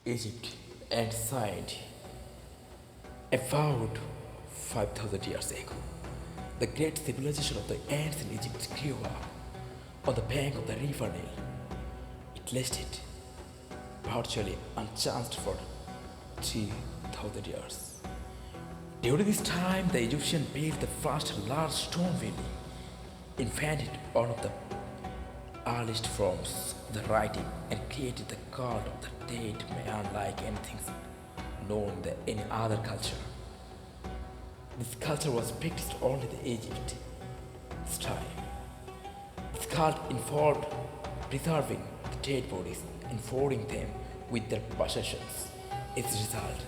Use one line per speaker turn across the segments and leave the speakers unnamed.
Egypt and signed about 5,000 years ago. The great civilization of the ancient Egypt grew up on the bank of the river Nile. It lasted virtually unchanged for 3,000 years. During this time, the Egyptians built the first large stone valley, invented one of the earliest forms of the writing, and created the cult of the dead man unlike anything known in any other culture. This culture was practiced only in Egypt. This time, this cult involved preserving the dead bodies and folding them with their possessions. As a result,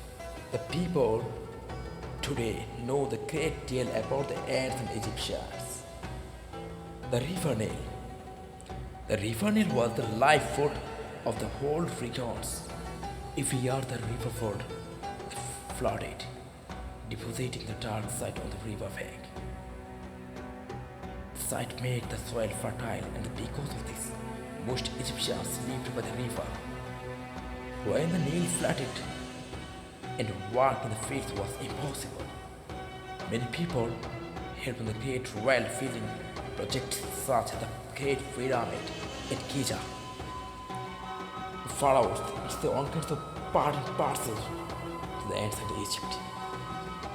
the people today know the great deal about the ancient Egyptians. The River Nile. The River Nile was the lifeblood of the whole regions. If we are the river flood, flooded, depositing the dark side on the river bank. The site made the soil fertile, and because of this, most Egyptians lived by the river. When the Nile flooded, and work in the fields was impossible, many people helped on the great royal building projects such as the Great Pyramid at Giza. The pharaohs, it's the one kind of part and parcel to the ancient Egypt.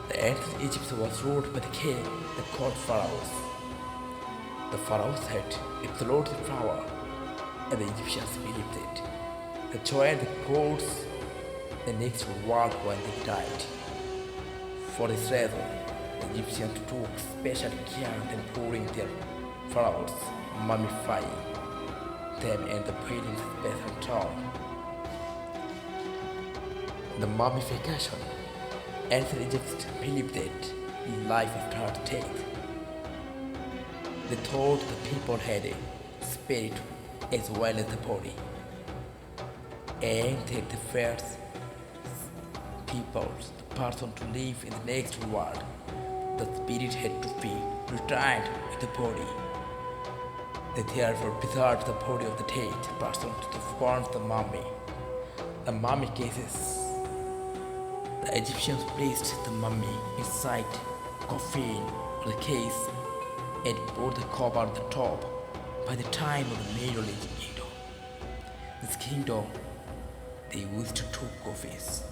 The ancient Egypt was ruled by the king, the called pharaohs. The pharaohs had absolute power, and the Egyptians believed it. They joined the gods the next world when they died. For this reason, the Egyptians took special care in pouring their pharaohs, mummifying them and the building special tomb. The mummification. Ancient Egyptians believed that life after death. They thought the people had a spirit as well as the body, and that the first people, the person to live in the next world, the spirit had to be returned with the body. They therefore preserved the body of the dead person to form the mummy. The mummy cases. The Egyptians placed the mummy inside coffin or the case and put the cover on the top. By the time of the Middle Age kingdom, this kingdom, they used two coffins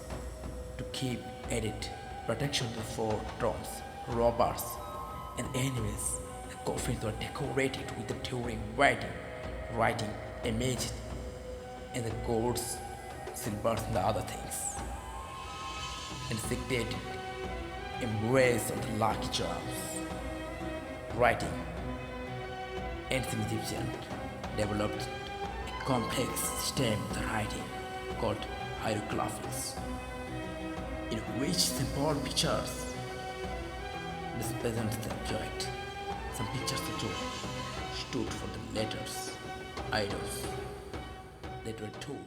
to keep added protection for drums, robbers, and enemies. The coffins were decorated with the during writing images, and the golds, silvers, and the other things. And secreted embrace of the lucky charms. Writing. Ancient Egyptians developed a complex system of writing called hieroglyphics, in which simple pictures represent the object. Some pictures stood for the letters, idols that were two.